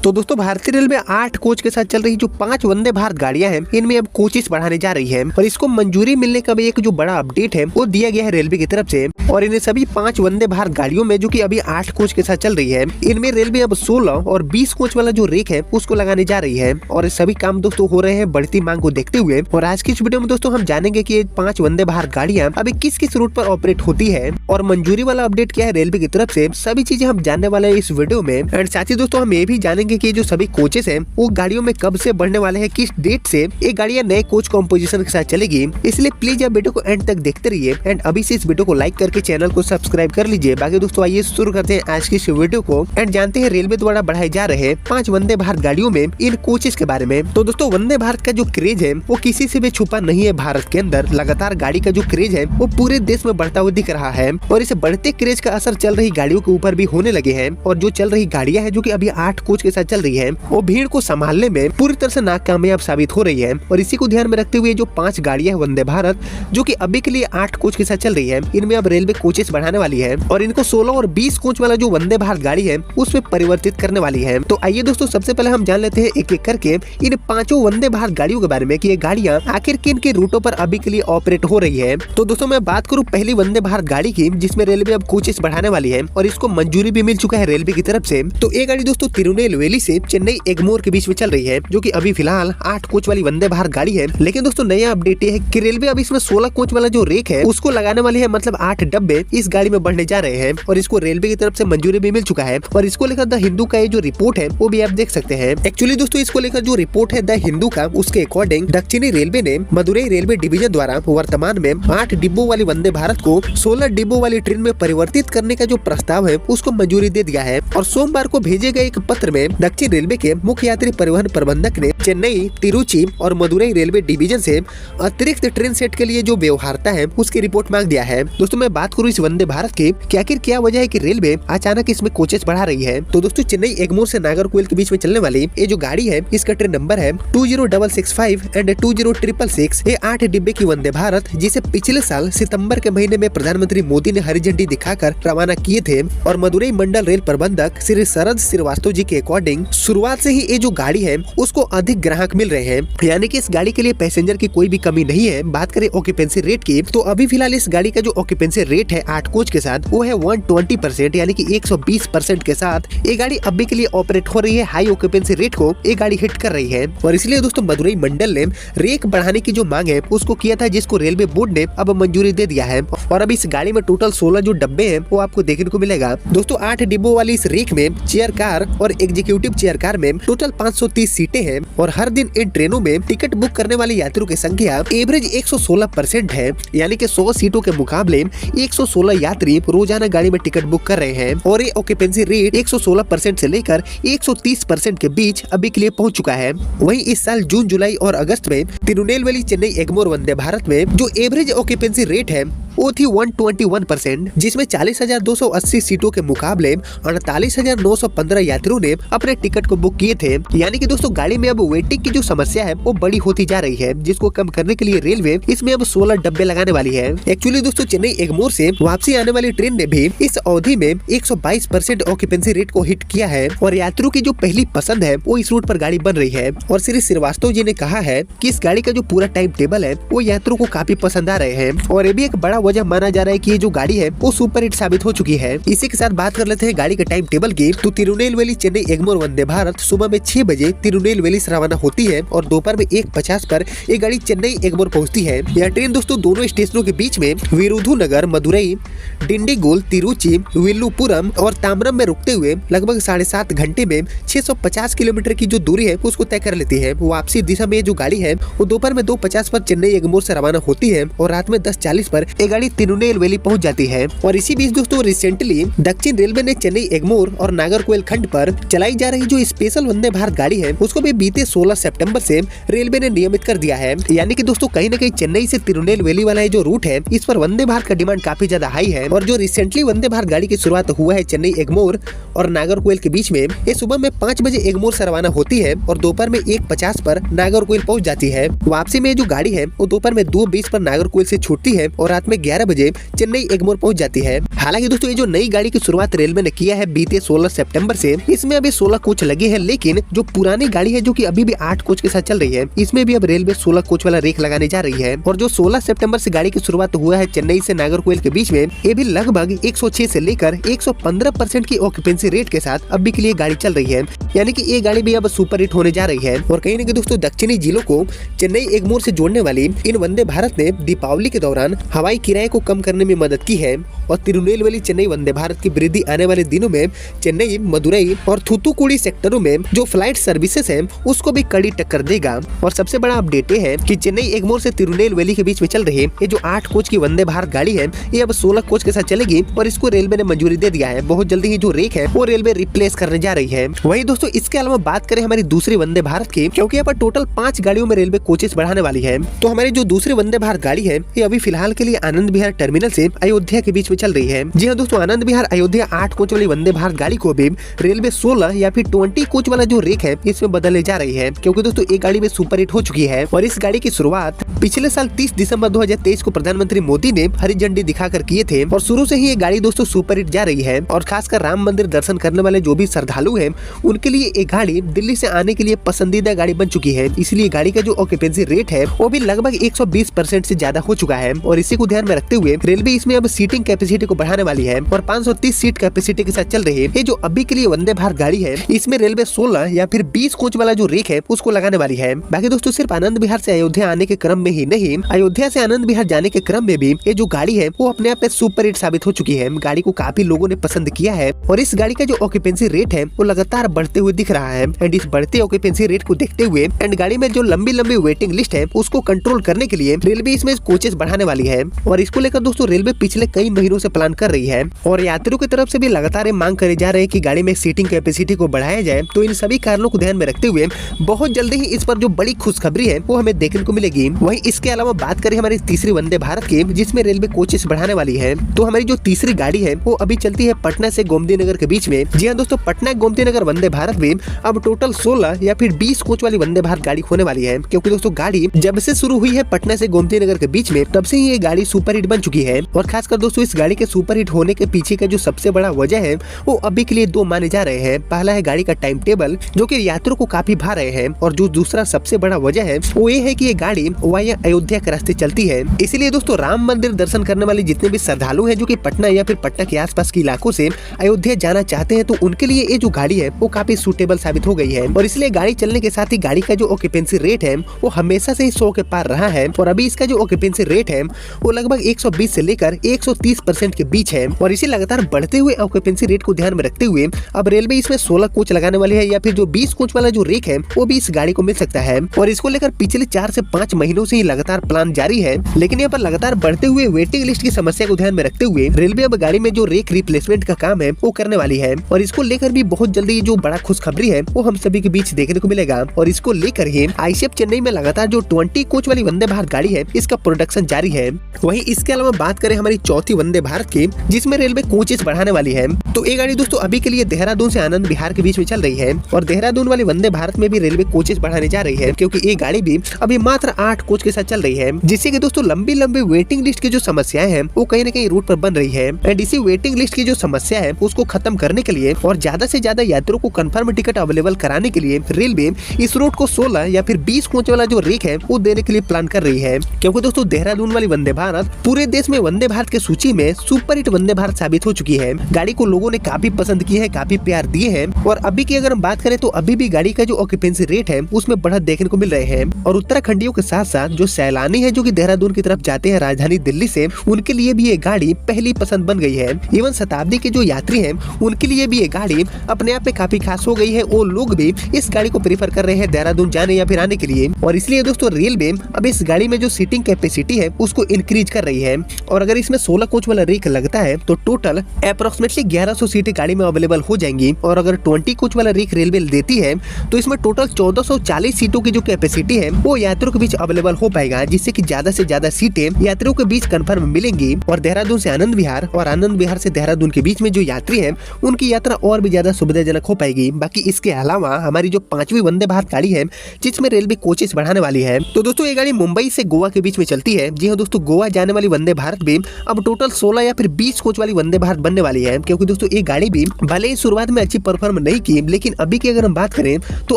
तो दोस्तों भारतीय रेलवे 8 कोच के साथ चल रही जो 5 वंदे भारत गाड़ियां हैं, इनमें अब कोचेस बढ़ाने जा रही है और इसको मंजूरी मिलने का भी एक जो बड़ा अपडेट है वो दिया गया है रेलवे की तरफ से। और इन्हें सभी 5 वंदे भारत गाड़ियों में जो कि अभी 8 कोच के साथ चल रही है, इनमें रेलवे अब 16 और 20 कोच वाला जो रेक है उसको लगाने जा रही है। और सभी काम दोस्तों हो रहे हैं बढ़ती मांग को देखते हुए। और आज की इस वीडियो में दोस्तों हम जानेंगे कि 5 वंदे भारत गाड़ियां अभी किस किस रूट पर ऑपरेट होती है और मंजूरी वाला अपडेट क्या है रेलवे की तरफ से, सभी चीजें हम जानने वाले हैं इस वीडियो में। एंड साथ ही दोस्तों हम ये भी जानेंगे कि जो सभी कोचेस हैं वो गाड़ियों में कब से बढ़ने वाले हैं, किस डेट से ये गाड़ियां नए कोच कॉम्पोजिशन के साथ चलेगी। इसलिए प्लीज आप वीडियो को एंड तक देखते रहिए एंड अभी से इस वीडियो को लाइक करके चैनल को सब्सक्राइब कर लीजिए। बाकी दोस्तों आइए शुरू करते हैं आज की इस वीडियो को एंड जानते हैं रेलवे द्वारा बढ़ाए जा रहे 5 वंदे भारत गाड़ियों में इन कोचेस के बारे में। तो दोस्तों वंदे भारत का जो क्रेज है वो किसी से भी छुपा नहीं है। भारत के अंदर लगातार गाड़ी का जो क्रेज है वो पूरे देश में बढ़ता हुआ दिख रहा है और इस बढ़ते क्रेज का असर चल रही गाड़ियों के ऊपर भी होने लगे हैं। और जो चल रही गाड़ियां हैं जो कि अभी 8 कोच के साथ चल रही है वो भीड़ को संभालने में पूरी तरह से नाकामयाब साबित हो रही है। और इसी को ध्यान में रखते हुए जो 5 गाड़ियां हैं वंदे भारत जो कि अभी के लिए 8 कोच के साथ चल रही है, इनमें अब रेलवे कोचेस बढ़ाने वाली है और इनको 16 और 20 कोच वाला जो वंदे भारत गाड़ी है उसमें परिवर्तित करने वाली है। तो आइए दोस्तों सबसे पहले हम जान लेते हैं एक एक करके इन 5 वंदे भारत गाड़ियों के बारे में कि ये गाड़ियां आखिर किन के रूटों पर अभी के लिए ऑपरेट हो रही है। तो दोस्तों मैं बात करूं पहली वंदे भारत गाड़ी की जिसमें रेलवे अब कोचेस बढ़ाने वाली है और इसको मंजूरी भी मिल चुका है रेलवे की तरफ से। तो ये गाड़ी दोस्तों तिरुनेलवेली से चेन्नई एगमोर के बीच में चल रही है जो कि अभी फिलहाल 8 कोच वाली वंदे भारत गाड़ी है। लेकिन दोस्तों नया अपडेट ये है कि रेलवे अब इसमें 16 कोच वाला जो रेक है उसको लगाने वाली है, मतलब 8 डब्बे इस गाड़ी में बढ़ने जा रहे हैं और इसको रेलवे की तरफ से मंजूरी भी मिल चुका है। और इसको लेकर द हिंदू का ये जो रिपोर्ट है वो भी आप देख सकते हैं। एक्चुअली दोस्तों इसको लेकर जो रिपोर्ट है द हिंदू का, उसके अकॉर्डिंग दक्षिणी रेलवे ने मदुरई रेलवे डिवीजन द्वारा वर्तमान में 8 डिब्बों वाली वंदे भारत को 16 डिब्बों वाली ट्रेन में परिवर्तित करने का जो प्रस्ताव है उसको मंजूरी दे दिया है। और सोमवार को भेजे गए एक पत्र में दक्षिण रेलवे के मुख्य यात्री परिवहन प्रबंधक ने चेन्नई, तिरुचि और मदुरई रेलवे डिवीजन से अतिरिक्त ट्रेन सेट के लिए जो व्यवहार्यता है उसकी रिपोर्ट मांग दिया है। दोस्तों मैं बात करूं इस वंदे भारत की कि आखिर क्या वजह है कि रेलवे अचानक इसमें कोचेस बढ़ा रही है। तो दोस्तों चेन्नई एगमोर से नागरकोइल के बीच में चलने वाली ये जो गाड़ी है इसका ट्रेन नंबर है 20665 एंड 20666। ये 8 डिब्बे की वंदे भारत जिसे पिछले साल सितंबर के महीने में प्रधानमंत्री मोदी ने हरी झंडी दिखाकर रवाना किए थे। और मदुरई मंडल रेल प्रबंधक श्री शरद श्रीवास्तव जी के अकॉर्डिंग शुरुआत से ही ये जो गाड़ी है उसको अधिक ग्राहक मिल रहे हैं, यानी कि इस गाड़ी के लिए पैसेंजर की कोई भी कमी नहीं है। बात करें ऑक्यूपेंसी रेट की तो अभी फिलहाल इस गाड़ी का जो ऑक्यूपेंसी रेट है 8 कोच के साथ वो है 120%, यानी कि 120% के साथ ये गाड़ी अभी के लिए ऑपरेट हो रही है। हाई ऑक्यूपेंसी रेट को ये गाड़ी हिट कर रही है और इसलिए दोस्तों मदुरई मंडल ने रेक बढ़ाने की जो मांग है उसको किया था, जिसको रेलवे बोर्ड ने अब मंजूरी दे दिया है। और अब इस गाड़ी में टोटल 16 जो डब्बे हैं वो आपको देखने को मिलेगा। दोस्तों 8 डिब्बों वाली इस रेक में चेयर कार और एग्जीक्यूटिव चेयर कार में टोटल 530 सीटें हैं और हर दिन इन ट्रेनों में टिकट बुक करने वाले यात्रियों की संख्या एवरेज 116% है, यानी कि 100 सीटों के मुकाबले 116 यात्री रोजाना गाड़ी में टिकट बुक कर रहे हैं। और ये ऑक्यूपेंसी रेट 116% से लेकर 130% के बीच अभी के लिए पहुंच चुका है। वहीं इस साल जून, जुलाई और अगस्त में तिरुनेलवेली चेन्नई एगमोर वंदे भारत में जो एवरेज ऑक्यूपेंसी रेट है वो थी 121%, जिसमें 40,280 सीटों के मुकाबले 48,915 यात्रियों ने अपने टिकट को बुक किए थे। यानी कि दोस्तों गाड़ी में अब वेटिंग की जो समस्या है वो बड़ी होती जा रही है, जिसको कम करने के लिए रेलवे इसमें अब 16 डब्बे लगाने वाली है। एक्चुअली दोस्तों चेन्नई एगमोर से वापसी आने वाली ट्रेन ने भी इस अवधि में 122% ऑक्यूपेंसी रेट को हिट किया है और यात्रियों की जो पहली पसंद है वो इस रूट पर गाड़ी बन रही है। और श्री श्रीवास्तव जी ने कहा है कि इस गाड़ी का जो पूरा टाइम टेबल है वो यात्रियों को काफी पसंद आ रहे हैं और ये भी एक बड़ा वजह माना जा रहा है कि ये जो गाड़ी है वो सुपर हिट साबित हो चुकी है। इसी के साथ बात कर लेते हैं गाड़ी के टाइम टेबल की। तो तिरुनेलवेली चेन्नई एगमोर वंदे भारत सुबह में 6 बजे तिरुनेलवेली से रवाना होती है और दोपहर में 1:50 पर ये गाड़ी चेन्नई एगमोर पहुंचती है। यह ट्रेन दोस्तों दोनों स्टेशनों के बीच में विरुधुनगर, मदुरई, डिंडीगुल, तिरुचि, विल्लुपुरम और ताम्बरम में रुकते हुए लगभग 7.5 घंटे में 650 किलोमीटर की जो दूरी है उसको तय कर लेती है। वापसी दिशा में जो गाड़ी है वो दोपहर में 2:50 पर चेन्नई एगमोर से रवाना होती है और रात में 10:40 पर ये गाड़ी तिरुनेलवेली पहुंच जाती है। और इसी बीच दोस्तों रिसेंटली दक्षिण रेलवे ने चेन्नई एगमोर और नागरकोइल खंड पर चलाई जा रही जो स्पेशल वंदे भारत गाड़ी है उसको भी बीते 16 सितंबर से रेलवे ने नियमित कर दिया है। यानी कि दोस्तों कहीं न कहीं चेन्नई से तिरुनेलवेली वाला जो रूट है इस पर वंदे भारत का डिमांड काफी ज्यादा हाई है। और जो रिसेंटली वंदे भारत गाड़ी की शुरुआत हुआ है चेन्नई एगमोर और नागरकोइल के बीच में, ये सुबह में 5 बजे एगमोर से रवाना होती है और दोपहर में 1:50 पर नागरकोइल पहुंच जाती है। वापसी में जो गाड़ी है वो दोपहर में 2:20 पर नागरकोइल से छूटती है और रात में 11 बजे चेन्नई एगमोर पहुंच जाती है। हालांकि दोस्तों ये जो नई गाड़ी की शुरुआत रेलवे ने किया है बीते 16 सितंबर से, इसमें अभी 16 कोच लगे हैं, लेकिन जो पुरानी गाड़ी है जो कि अभी भी 8 कोच के साथ चल रही है, इसमें भी अब रेलवे 16 कोच वाला रेक लगाने जा रही है। और जो 16 सितंबर से गाड़ी की शुरुआत हुआ है चेन्नई से नागरकोइल के बीच में, ये भी लगभग 106 से लेकर 115% की ऑक्यूपेंसी रेट के साथ अभी के लिए गाड़ी चल रही है। यानी कि ये गाड़ी भी अब सुपर हिट होने जा रही है। और कहीं न कहीं दोस्तों दक्षिणी जिलों को चेन्नई एगमोर से जोड़ने वाली इन वंदे भारत ने दीपावली के दौरान हवाई किराए को कम करने में मदद की है। और तिरुनेलवेली चेन्नई वंदे भारत की वृद्धि आने वाले दिनों में चेन्नई, मदुरई और थूथुकुडी सेक्टरों में जो फ्लाइट सर्विसेज है उसको भी कड़ी टक्कर देगा। और सबसे बड़ा अपडेट है कि चेन्नई एगमोर से तिरुनेलवेली के बीच में चल रही ये जो 8 कोच की वंदे भारत गाड़ी है, ये अब 16 कोच के साथ चलेगी और इसको रेलवे ने मंजूरी दे दिया है। बहुत जल्दी ही जो रेक है वो रेलवे रिप्लेस करने जा रही है। वही दोस्तों इसके अलावा बात करें हमारी दूसरी वंदे भारत की, क्योंकि यहाँ पर टोटल 5 गाड़ियों में रेलवे कोचेस बढ़ाने वाली है। तो हमारी जो दूसरी वंदे भारत गाड़ी है ये अभी फिलहाल के लिए आनंद विहार टर्मिनल से अयोध्या के बीच में चल रही है। जी हाँ दोस्तों, आनंद विहार अयोध्या 8 कोच वाली वंदे भारत गाड़ी को भी रेलवे 16 या फिर 20 कोच वाला जो रेक है इसमें बदलने जा रही है, क्योंकि दोस्तों ये गाड़ी में सुपर हिट हो चुकी है। और इस गाड़ी की शुरुआत पिछले साल 30 दिसंबर 2023 को प्रधानमंत्री मोदी ने हरी झंडी दिखाकर किए थे। और शुरू से ही ये गाड़ी दोस्तों सुपर हिट जा रही है। और खासकर राम मंदिर दर्शन करने वाले जो भी श्रद्धालु हैं उनके लिए ये गाड़ी दिल्ली से आने के लिए पसंदीदा गाड़ी बन चुकी है। इसलिए गाड़ी का जो ऑक्यूपेंसी रेट है वो भी लगभग 120% से ज्यादा हो चुका है। और इसी को ध्यान में रखते हुए रेलवे इसमें अब सीटिंग कैपेसिटी को बढ़ाने वाली है और 530 सीट कैपेसिटी के साथ चल रही है। ये जो अभी के लिए वंदे भारत गाड़ी है इसमें रेलवे 16 या फिर 20 कोच वाला जो रेक है उसको लगाने वाली है। बाकी दोस्तों सिर्फ आनंद विहार से अयोध्या आने के क्रम में ही नहीं, अयोध्या से आनंद विहार जाने के क्रम में भी ये जो गाड़ी है वो अपने आप में सुपर हिट साबित हो चुकी है। गाड़ी को काफी लोगों ने पसंद किया है और इस गाड़ी का जो ऑक्यूपेंसी रेट है वो लगातार बढ़ते हुए दिख रहा है। एंड इस बढ़ते ऑक्यूपेंसी रेट को देखते हुए एंड गाड़ी में जो लंबी लंबी वेटिंग लिस्ट है उसको कंट्रोल करने के लिए रेलवे इसमें कोचेस बढ़ाने वाली है। और इसको लेकर दोस्तों रेलवे पिछले कई महीनों से प्लान कर रही है और यात्रियों की तरफ से भी लगातार मांग करे जा रहे हैं कि गाड़ी में सीटिंग कैपेसिटी को बढ़ाया जाए। तो इन सभी कारणों को ध्यान में रखते हुए बहुत जल्दी ही इस पर जो बड़ी खुशखबरी है वो हमें देखने को मिलेगी। वहीं इसके अलावा बात करें हमारी तीसरी वंदे भारत की, जिसमें रेलवे कोचेस बढ़ाने वाली है, तो हमारी जो तीसरी गाड़ी है वो अभी चलती है पटना से गोमती नगर के बीच में। जी हाँ दोस्तों, पटना गोमती नगर वंदे भारत में अब टोटल 16 या फिर 20 कोच वाली वंदे भारत गाड़ी होने वाली है। क्योंकि दोस्तों गाड़ी जब से शुरू हुई है पटना से गोमती नगर के बीच में तब से ही ये गाड़ी सुपर हिट बन चुकी है। और खासकर दोस्तों इस गाड़ी के सुपर हिट होने के पीछे का जो सबसे बड़ा वजह है वो अभी के लिए 2 माने जा रहे हैं। पहला है गाड़ी का टाइम टेबल जो कि यात्रियों को काफी भा रहे हैं, और जो दूसरा सबसे बड़ा वजह है वो ये है कि ये गाड़ी वाया अयोध्या के रास्ते चलती है। इसीलिए दोस्तों राम मंदिर दर्शन करने वाले जितने भी श्रद्धालु हैं जो कि पटना या फिर पटना के आसपास के इलाकों से अयोध्या जाना चाहते हैं, तो उनके लिए ये जो गाड़ी है वो काफी सूटेबल साबित हो गई है। और इसलिए गाड़ी चलने के साथ ही गाड़ी का जो ऑक्यूपेंसी रेट है वो हमेशा से ही 100 के पार रहा है। और अभी इसका जो ऑक्यूपेंसी रेट है वो लगभग 120 से लेकर 130% के बीच है। और इसी लगातार बढ़ते हुए ऑक्यूपेंसी रेट को ध्यान में रखते हुए अब रेलवे इसमें 16 कोच लगाने वाली है, या फिर जो 20 कोच वाला जो रेक है वो भी इस गाड़ी को मिल सकता है। और इसको लेकर पिछले 4 से 5 महीनों से ही लगातार प्लान जारी है। लेकिन यहाँ पर लगातार बढ़ते हुए वेटिंग लिस्ट की समस्या को ध्यान में रखते हुए रेलवे अब गाड़ी में जो रेक रिप्लेसमेंट का काम है वो करने वाली है। और इसको लेकर भी बहुत जल्दी जो बड़ा खुशखबरी है वो हम सभी के बीच देखने को मिलेगा। और इसको लेकर ही आईसीएफ चेन्नई में लगातार जो 20 कोच वाली वंदे भारत गाड़ी है इसका प्रोडक्शन जारी है। वहीं इसके अलावा बात करें हमारी चौथी वंदे भारत की, जिसमें रेलवे कोचेस बढ़ाने वाली है, तो ये गाड़ी दोस्तों अभी के लिए देहरादून से आनंद विहार के बीच में चल रही है। और देहरादून वाली वंदे भारत में भी रेलवे कोचेस बढ़ाने जा रही है, क्योंकि ये गाड़ी भी अभी मात्र 8 कोच के साथ चल रही है, जिससे कि दोस्तों लंबी लंबी वेटिंग लिस्ट की जो समस्याएं हैं वो कहीं न कहीं रूट पर बन रही है। एंड इसी वेटिंग लिस्ट की जो समस्या है उसको खत्म करने के लिए और ज्यादा से ज्यादा यात्रियों को कंफर्म टिकट अवेलेबल कराने के लिए रेलवे इस रूट को 16 या फिर 20 कोच वाला जो रेक है वो देने के लिए प्लान कर रही है। क्योंकि दोस्तों देहरादून वाली वंदे भारत पूरे देश में वंदे भारत के सूची में सुपर हिट वंदे भारत साबित हो चुकी है। गाड़ी को लोगों ने काफी पसंद की है, काफी प्यार दिए हैं। और अभी की अगर हम बात करें तो अभी भी गाड़ी का जो ऑक्यूपेंसी रेट है उसमें बढ़त देखने को मिल रहे हैं। और उत्तराखंडियों के साथ साथ जो सैलानी है जो कि देहरादून की तरफ जाते हैं राजधानी दिल्ली से, उनके लिए भी ये गाड़ी पहली पसंद बन गई है। इवन शताब्दी के जो यात्री हैं उनके लिए भी ये गाड़ी अपने आप में काफी खास हो गई है। वो लोग भी इस गाड़ी को प्रेफर कर रहे हैं देहरादून जाने या फिर आने के लिए। और इसलिए दोस्तों रेलवे अब इस गाड़ी में जो सीटिंग कैपेसिटी है उसको इंक्रीज कर रही है। और अगर इसमें 16 कोच वाला रेक लगता है तो टोटल अप्रोक्सीमेटली 1100 सीटें गाड़ी में अवेलेबल हो जाएंगी। और अगर 20 कोच वाला रेक रेलवे देती है तो इसमें टोटल 1440 सीटों की जो कैपेसिटी है वो यात्रियों के बीच अवेलेबल हो पाएगा, जिससे कि ज्यादा से ज्यादा सीटें यात्रियों के बीच कंफर्म मिलेंगी। और देहरादून से आनंद विहार और आनंद विहार से देहरादून के बीच में जो यात्री हैं उनकी यात्रा और भी ज्यादा सुविधाजनक हो पाएगी। बाकी इसके अलावा हमारी जो 5वीं वंदे भारत गाड़ी है जिसमें रेलवे कोचेस बढ़ाने वाली है, तो दोस्तों ये गाड़ी मुंबई से गोवा के बीच में चलती है। जी हाँ दोस्तों, गोवा जाने आने वाली वंदे भारत भी अब टोटल 16 या फिर 20 कोच वाली वंदे भारत बनने वाली है। क्योंकि दोस्तों ये गाड़ी भी भले ही शुरुआत में अच्छी परफॉर्म नहीं की, लेकिन अभी की अगर हम बात करें तो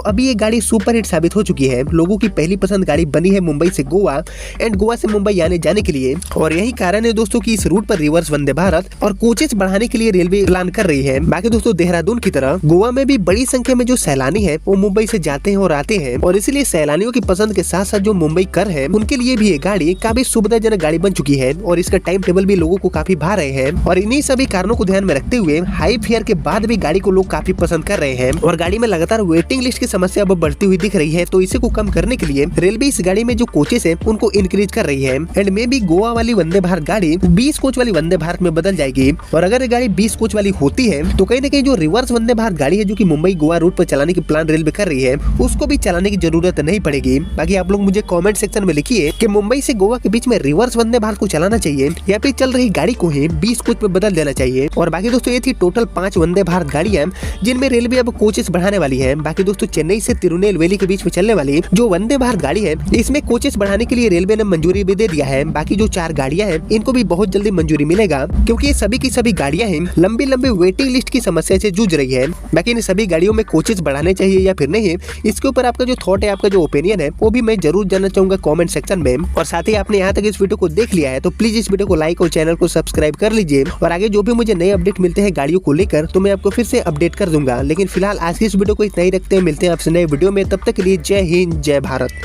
अभी ये गाड़ी सुपर हिट साबित हो चुकी है। लोगों की पहली पसंद गाड़ी बनी है मुंबई से गोवा एंड गोवा से मुंबई आने जाने के लिए। और यही कारण है दोस्तों की इस रूट पर रिवर्स वंदे भारत और कोचेस बढ़ाने के लिए रेलवे प्लान कर रही है। बाकी दोस्तों देहरादून की तरह गोवा में भी बड़ी संख्या में जो सैलानी है वो मुंबई से जाते हैं और आते हैं, और इसलिए सैलानियों की पसंद के साथ साथ जो मुंबई कर है उनके लिए भी ये गाड़ी काफी सुविधाजनक गाड़ी बन चुकी है। और इसका टाइम टेबल भी लोगों को काफी भा रहे हैं। और इन्हीं सभी कारणों को ध्यान में रखते हुए हाई फेयर के बाद भी गाड़ी को लोग काफी पसंद कर रहे हैं और गाड़ी में लगातार वेटिंग लिस्ट की समस्या अब बढ़ती हुई दिख रही है। तो इसे को कम करने के लिए रेलवे इस गाड़ी में जो कोचेस है उनको इंक्रीज कर रही है एंड मे बी गोवा वाली वंदे भारत गाड़ी 20 कोच वाली वंदे भारत में बदल जाएगी। और अगर ये गाड़ी 20 कोच वाली होती है तो कहीं न कहीं जो रिवर्स वंदे भारत गाड़ी है जो कि मुंबई गोवा रूट पर चलाने की प्लान रेलवे कर रही है उसको भी चलाने की जरूरत नहीं पड़ेगी। बाकी आप लोग मुझे कमेंट सेक्शन में लिखिए कि मुंबई से गोवा के बीच में रिवर्स वंदे भारत को चलाना चाहिए या फिर चल रही गाड़ी को ही 20 कोच में बदल देना चाहिए। और बाकी दोस्तों ये थी टोटल 5 वंदे भारत गाड़ियां जिनमें रेलवे अब कोचेस बढ़ाने वाली है। बाकी दोस्तों चेन्नई से तिरुनेलवेली के बीच में चलने वाली जो वंदे भारत गाड़ी है इसमें कोचेस बढ़ाने के लिए रेलवे ने मंजूरी भी दे दिया है। बाकी जो 4 गाड़ियां हैं इनको भी बहुत जल्दी मंजूरी मिलेगा, क्योंकि ये सभी की सभी गाड़ियां हैं लंबी लंबी वेटिंग लिस्ट की समस्या से जूझ रही है। बाकी इन सभी गाड़ियों में कोचेस बढ़ाने चाहिए या फिर नहीं, इसके ऊपर आपका जो थॉट है, आपका जो ओपिनियन है वो भी मैं जरूर जानना चाहूंगा कमेंट सेक्शन में। और साथ ही आपने यहाँ तक इस वीडियो को देख लिया है तो प्लीज इस वीडियो को लाइक और चैनल को सब्सक्राइब कर लीजिए। और आगे जो भी मुझे नए अपडेट मिलते हैं गाड़ियों को लेकर तो मैं आपको फिर से अपडेट कर दूंगा। लेकिन फिलहाल आज की इस वीडियो को इतना ही रखते हैं, मिलते हैं आपसे नए वीडियो में, तब तक के लिए जय हिंद जय भारत।